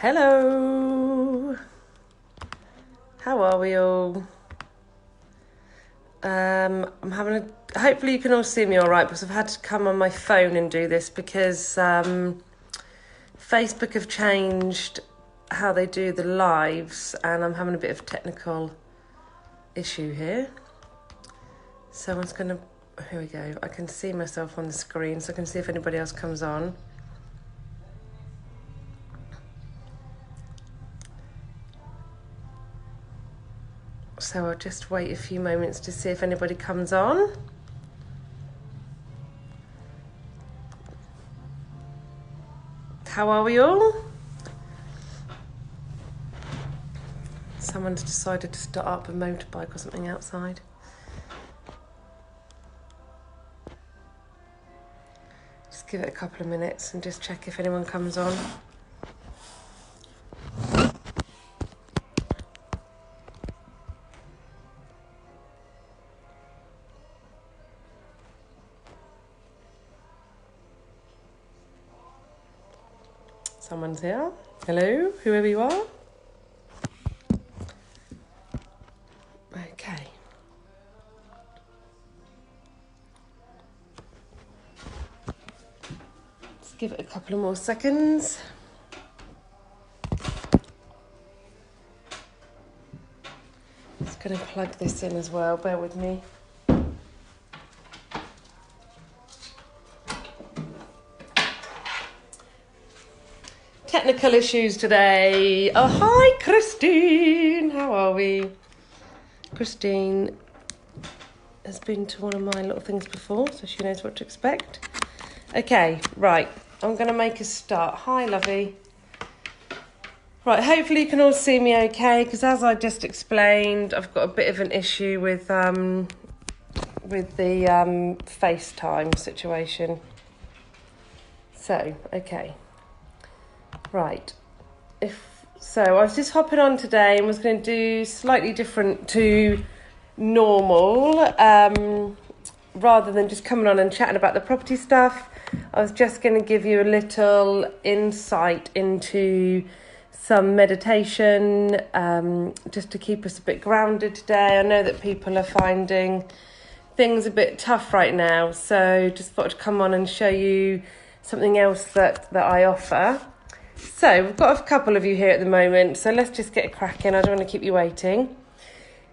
Hello, how are we all? I'm having hopefully you can all see me all right, because I've had to come on my phone and do this because Facebook have changed how they do the lives and I'm having a bit of a technical issue here. So I'm just here we go. I can see myself on the screen so I can see if anybody else comes on. So I'll just wait a few moments to see if anybody comes on. How are we all? Someone's decided to start up a motorbike or something outside. Just give it a couple of minutes and just check if anyone comes on. Someone's here. Hello, whoever you are. Okay. Let's give it a couple of more seconds. Just going to plug this in as well, bear with me. Technical issues today. Oh, hi, Christine. How are we? Christine has been to one of my little things before, so she knows what to expect. Okay, right. I'm going to make a start. Hi, lovey. Right, hopefully you can all see me okay, because as I just explained, I've got a bit of an issue with the FaceTime situation. So, okay. Right, so I was just hopping on today and was going to do slightly different to normal, rather than just coming on and chatting about the property stuff. I was just going to give you a little insight into some meditation, just to keep us a bit grounded today. I know that people are finding things a bit tough right now, so just thought I'd come on and show you something else that I offer. So we've got a couple of you here at the moment, so let's just get cracking. I don't want to keep you waiting.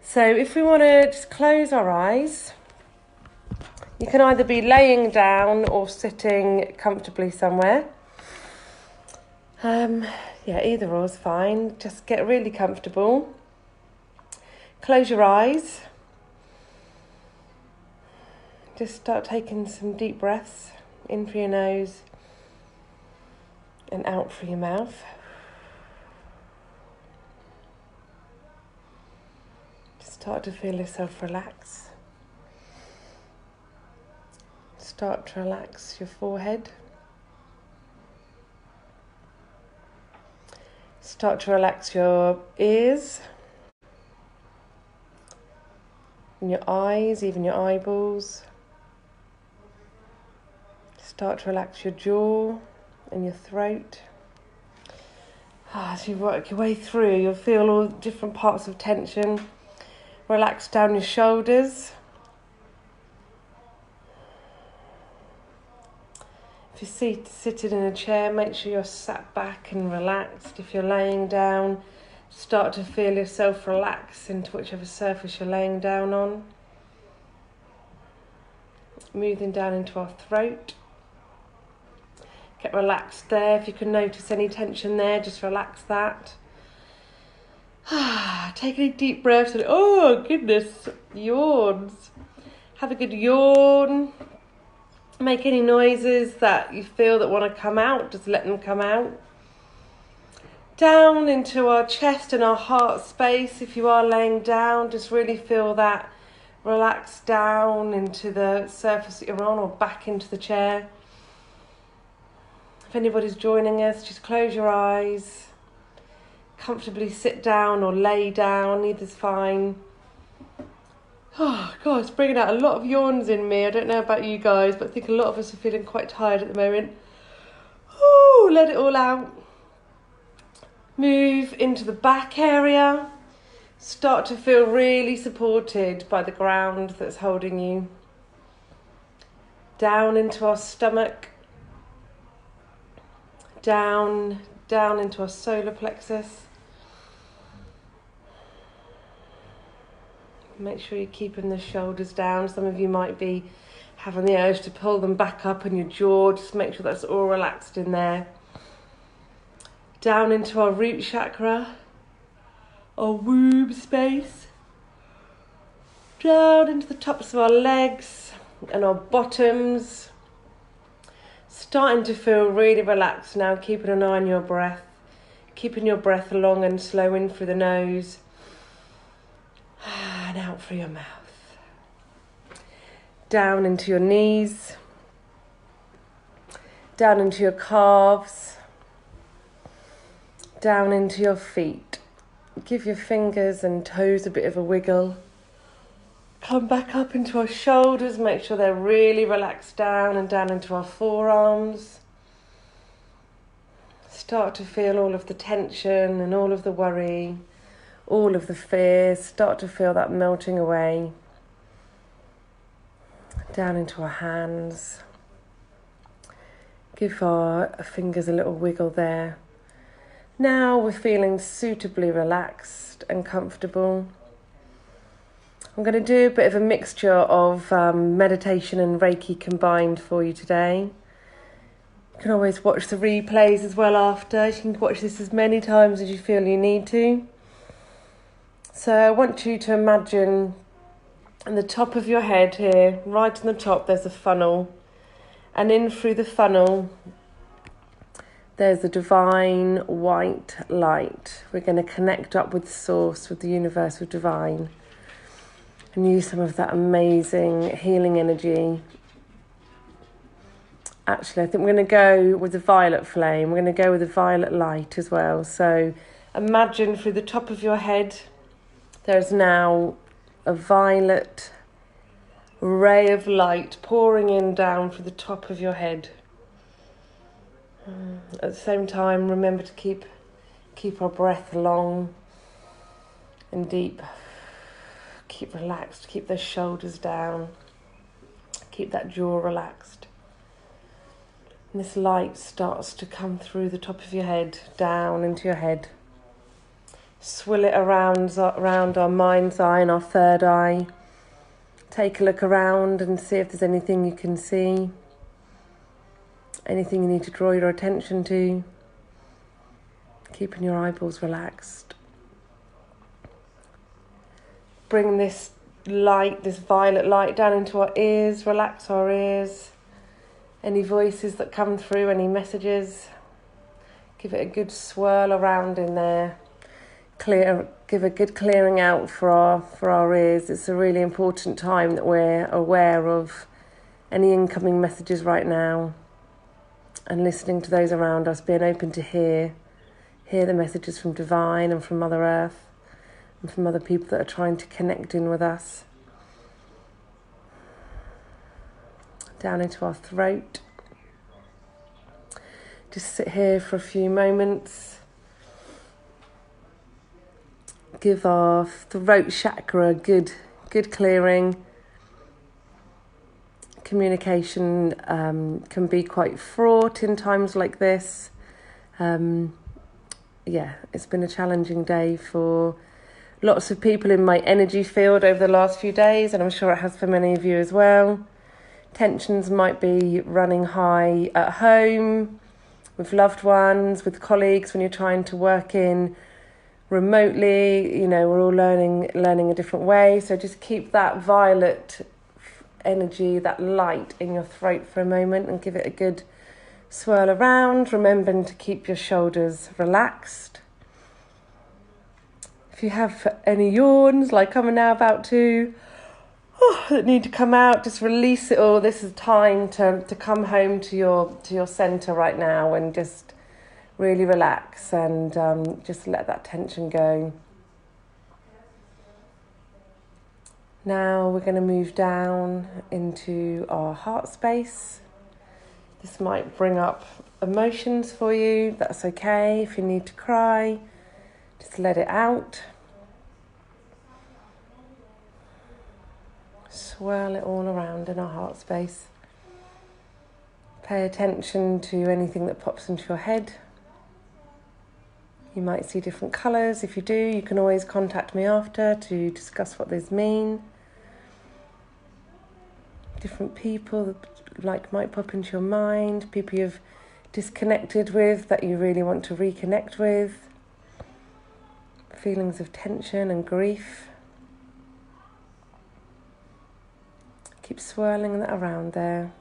So if we want to just close our eyes, you can either be laying down or sitting comfortably somewhere. Yeah, either or is fine. Just get really comfortable. Close your eyes. Just start taking some deep breaths in through your nose and out through your mouth. Just start to feel yourself relax. Start to relax your forehead. Start to relax your ears, and your eyes, even your eyeballs. Start to relax your jaw and your throat. As you work your way through, you'll feel all different parts of tension. Relax down your shoulders. If you're sitting in a chair, make sure you're sat back and relaxed. If you're laying down, start to feel yourself relax into whichever surface you're laying down on. Moving down into our throat. Get relaxed there. If you can notice any tension there, just relax that. Take a deep breath and, oh goodness, yawns. Have a good yawn. Make any noises that you feel that want to come out, just let them come out. Down into our chest and our heart space. If you are laying down, just really feel that relax down into the surface that you're on or back into the chair. If anybody's joining us, just close your eyes. Comfortably sit down or lay down, either's fine. Oh, God, it's bringing out a lot of yawns in me. I don't know about you guys, but I think a lot of us are feeling quite tired at the moment. Oh, let it all out. Move into the back area. Start to feel really supported by the ground that's holding you. Down into our stomach. Down into our solar plexus. Make sure you're keeping the shoulders down. Some of you might be having the urge to pull them back up in your jaw. Just make sure that's all relaxed in there. Down into our root chakra, our womb space. Down into the tops of our legs and our bottoms. Starting to feel really relaxed now, keeping an eye on your breath. Keeping your breath long and slow in through the nose. And out through your mouth. Down into your knees. Down into your calves. Down into your feet. Give your fingers and toes a bit of a wiggle. Come back up into our shoulders. Make sure they're really relaxed down and down into our forearms. Start to feel all of the tension and all of the worry. All of the fear, start to feel that melting away. Down into our hands. Give our fingers a little wiggle there. Now we're feeling suitably relaxed and comfortable. I'm going to do a bit of a mixture of meditation and Reiki combined for you today. You can always watch the replays as well after. You can watch this as many times as you feel you need to. So I want you to imagine on the top of your head here, right on the top, there's a funnel. And in through the funnel, there's a divine white light. We're going to connect up with the source, with the universe, with divine. And use some of that amazing healing energy. Actually, I think we're going to go with the violet flame. We're going to go with the violet light as well. So imagine through the top of your head, there's now a violet ray of light pouring in down through the top of your head. At the same time, remember to keep our breath long and deep. Keep relaxed, keep those shoulders down. Keep that jaw relaxed. And this light starts to come through the top of your head, down into your head. Swill it around our mind's eye and our third eye. Take a look around and see if there's anything you can see. Anything you need to draw your attention to. Keeping your eyeballs relaxed. Bring this light, this violet light, down into our ears. Relax our ears. Any voices that come through, any messages. Give it a good swirl around in there. Give a good clearing out for our ears. It's a really important time that we're aware of any incoming messages right now and listening to those around us, being open to hear the messages from Divine and from Mother Earth and from other people that are trying to connect in with us. Down into our throat. Just sit here for a few moments. Give our throat chakra a good clearing. Communication can be quite fraught in times like this. It's been a challenging day for lots of people in my energy field over the last few days, and I'm sure it has for many of you as well. Tensions might be running high at home, with loved ones, with colleagues, when you're trying to work in remotely. We're all learning a different way. So just keep that violet energy, that light in your throat for a moment and give it a good swirl around, remembering to keep your shoulders relaxed. If you have any yawns, like I'm now about to, that need to come out, just release it all. This is time to come home to your centre right now and just really relax and just let that tension go. Now we're going to move down into our heart space. This might bring up emotions for you. That's okay. If you need to cry, Just let it out. Swirl it all around in our heart space. Pay attention to anything that pops into your head. You might see different colours. If you do, you can always contact me after to discuss what these mean. Different people might pop into your mind, people you've disconnected with that you really want to reconnect with. Feelings of tension and grief. Keep swirling that around there.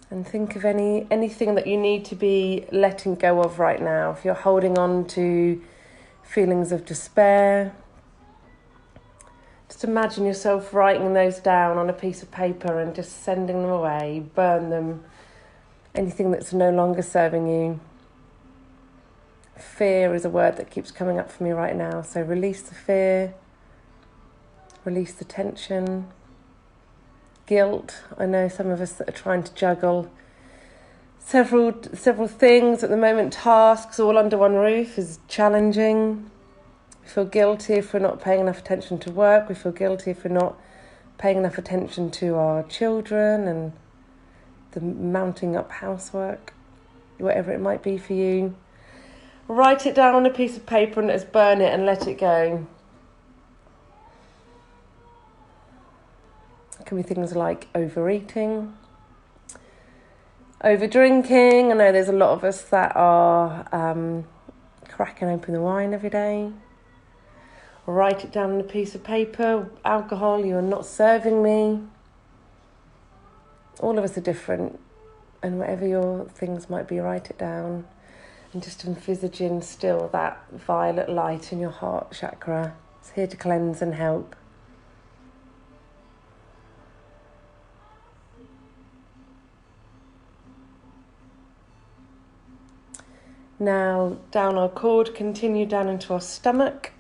And think of anything that you need to be letting go of right now. If you're holding on to feelings of despair, just imagine yourself writing those down on a piece of paper and just sending them away, burn them. Anything that's no longer serving you. Fear is a word that keeps coming up for me right now. So release the fear, release the tension. Guilt. I know some of us that are trying to juggle several things at the moment, tasks all under one roof is challenging. We feel guilty if we're not paying enough attention to work. We feel guilty if we're not paying enough attention to our children and the mounting up housework, whatever it might be for you. Write it down on a piece of paper and just burn it and let it go. It can be things like overeating, over drinking. I know there's a lot of us that are cracking open the wine every day. Write it down on a piece of paper. Alcohol, you're not serving me. All of us are different, and whatever your things might be, write it down and just envisaging still that violet light in your heart chakra. It's here to cleanse and help. Now down our cord, continue down into our stomach.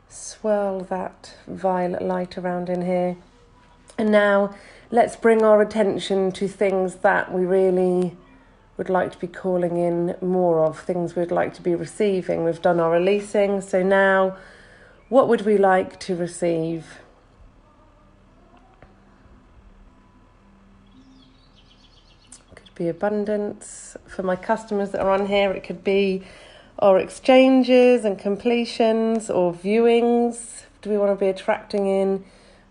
Swirl that violet light around in here. And now let's bring our attention to things that we really would like to be calling in more of, things we'd like to be receiving. We've done our releasing, so now what would we like to receive? Be abundance. For my customers that are on here, it could be our exchanges and completions or viewings. Do we want to be attracting in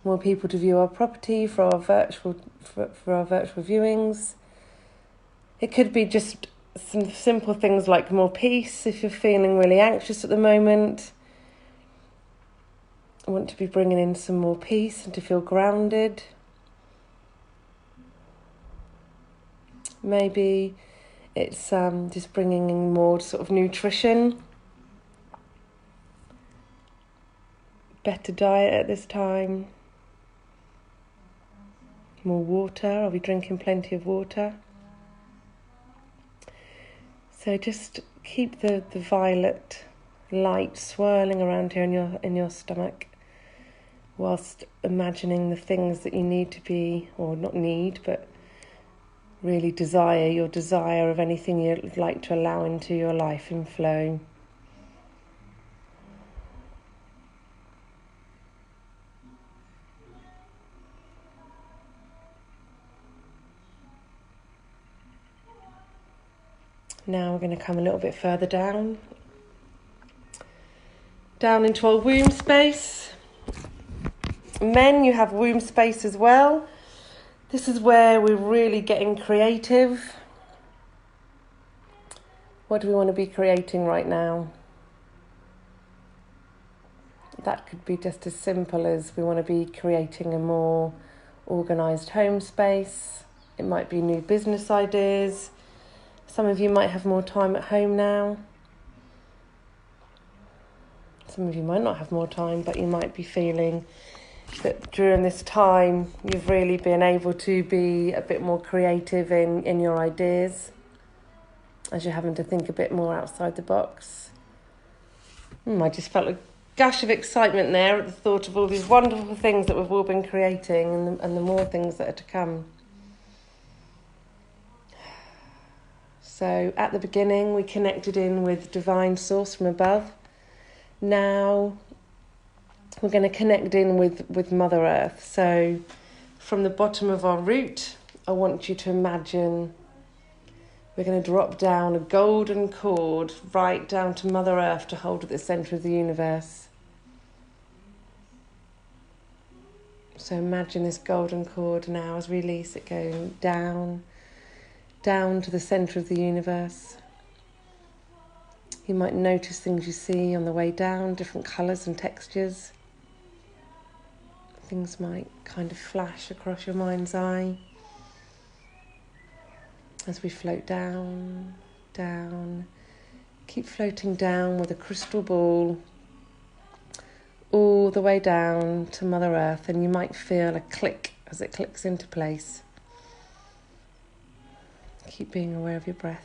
more people to view our property for our virtual viewings? It could be just some simple things like more peace. If you're feeling really anxious at the moment, I want to be bringing in some more peace and to feel grounded. Maybe it's just bringing in more sort of nutrition, better diet at this time, more water. Are we drinking plenty of water? So just keep the violet light swirling around here in your stomach, whilst imagining the things that you need to be, or not need, but really desire, your desire of anything you'd like to allow into your life in flow. Now we're going to come a little bit further down into our womb space. Men, you have womb space as well. This is where we're really getting creative. What do we want to be creating right now? That could be just as simple as we want to be creating a more organised home space. It might be new business ideas. Some of you might have more time at home now. Some of you might not have more time, but you might be feeling that during this time you've really been able to be a bit more creative in your ideas, as you're having to think a bit more outside the box. I just felt like gush of excitement there at the thought of all these wonderful things that we've all been creating and the more things that are to come. So at the beginning, we connected in with divine source from above. Now we're going to connect in with Mother Earth. So from the bottom of our root, I want you to imagine we're going to drop down a golden cord right down to Mother Earth to hold at the centre of the universe. So imagine this golden cord now as we release it going down to the centre of the universe. You might notice things you see on the way down, different colours and textures. Things might kind of flash across your mind's eye as we float down. Keep floating down with a crystal ball all the way down to Mother Earth, and you might feel a click as it clicks into place. Keep being aware of your breath.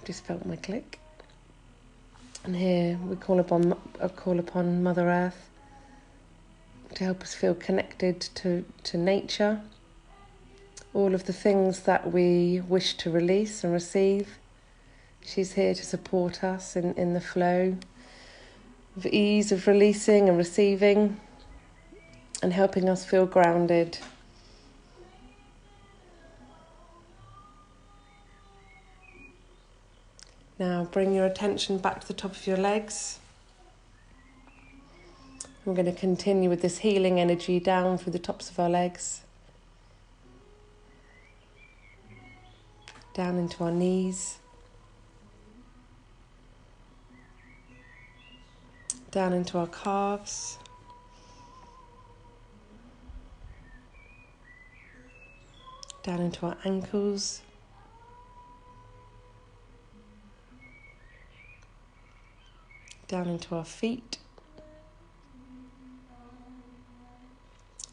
Just felt my click. And here we call upon Mother Earth to help us feel connected to nature. All of the things that we wish to release and receive. She's here to support us in the flow of ease of releasing and receiving and helping us feel grounded. Now bring your attention back to the top of your legs. We're going to continue with this healing energy down through the tops of our legs. Down into our knees. Down into our calves. Down into our ankles. Down into our feet.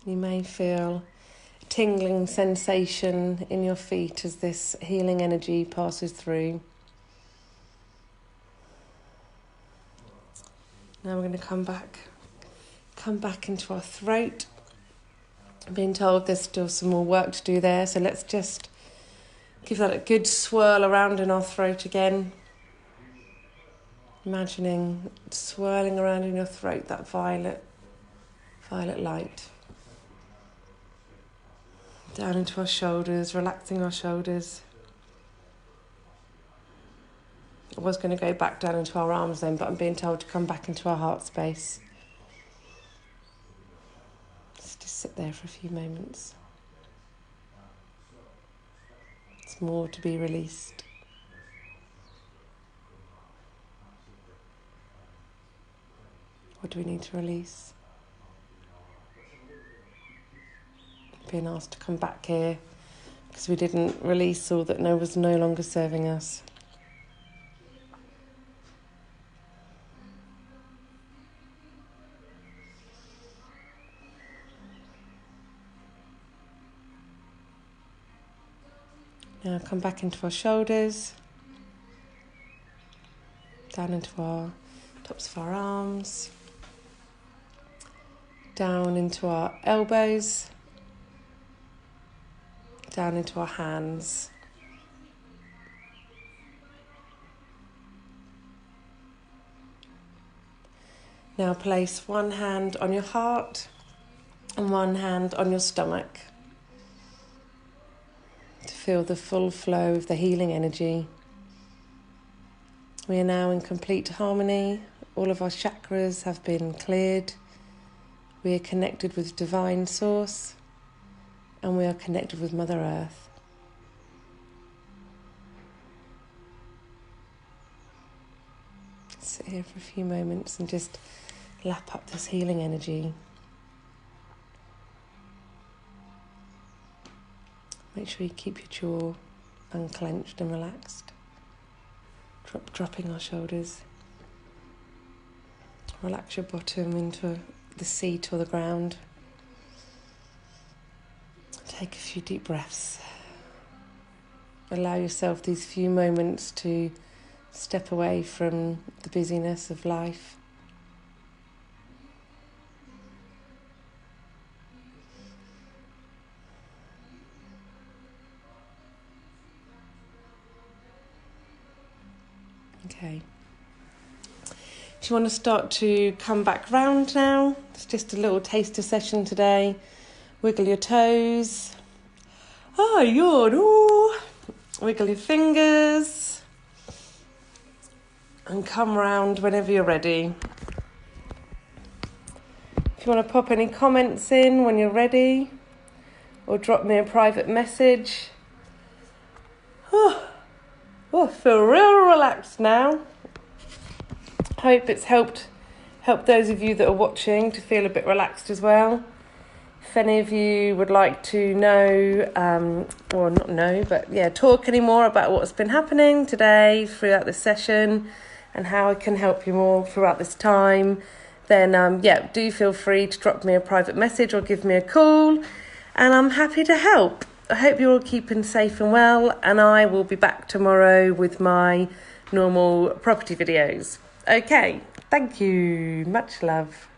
You may feel a tingling sensation in your feet as this healing energy passes through. Now we're going to come back into our throat. I'm being told there's still some more work to do there, so let's just give that a good swirl around in our throat again. Imagining swirling around in your throat, that violet light. Down into our shoulders, relaxing our shoulders. I was going to go back down into our arms then, but I'm being told to come back into our heart space. Let's just sit there for a few moments. There's more to be released. What do we need to release? Being asked to come back here because we didn't release all that was no longer serving us. Now come back into our shoulders, down into our tops of our arms, down into our elbows, down into our hands. Now place one hand on your heart and one hand on your stomach to feel the full flow of the healing energy. We are now in complete harmony. All of our chakras have been cleared. We are connected with Divine Source, and we are connected with Mother Earth. Sit here for a few moments and just lap up this healing energy. Make sure you keep your jaw unclenched and relaxed. Dropping our shoulders. Relax your bottom into the seat or the ground. Take a few deep breaths. Allow yourself these few moments to step away from the busyness of life. Okay. If you want to start to come back round now, it's just a little taster session today. Wiggle your toes. Ah, yawn. Ooh. Wiggle your fingers. And come round whenever you're ready. If you want to pop any comments in when you're ready, or drop me a private message. Oh, I feel real relaxed now. Hope it's helped those of you that are watching to feel a bit relaxed as well. If any of you would like to know, or not know, but yeah, talk any more about what's been happening today throughout this session and how I can help you more throughout this time, then do feel free to drop me a private message or give me a call, and I'm happy to help. I hope you're all keeping safe and well, and I will be back tomorrow with my normal property videos. Okay, thank you. Much love.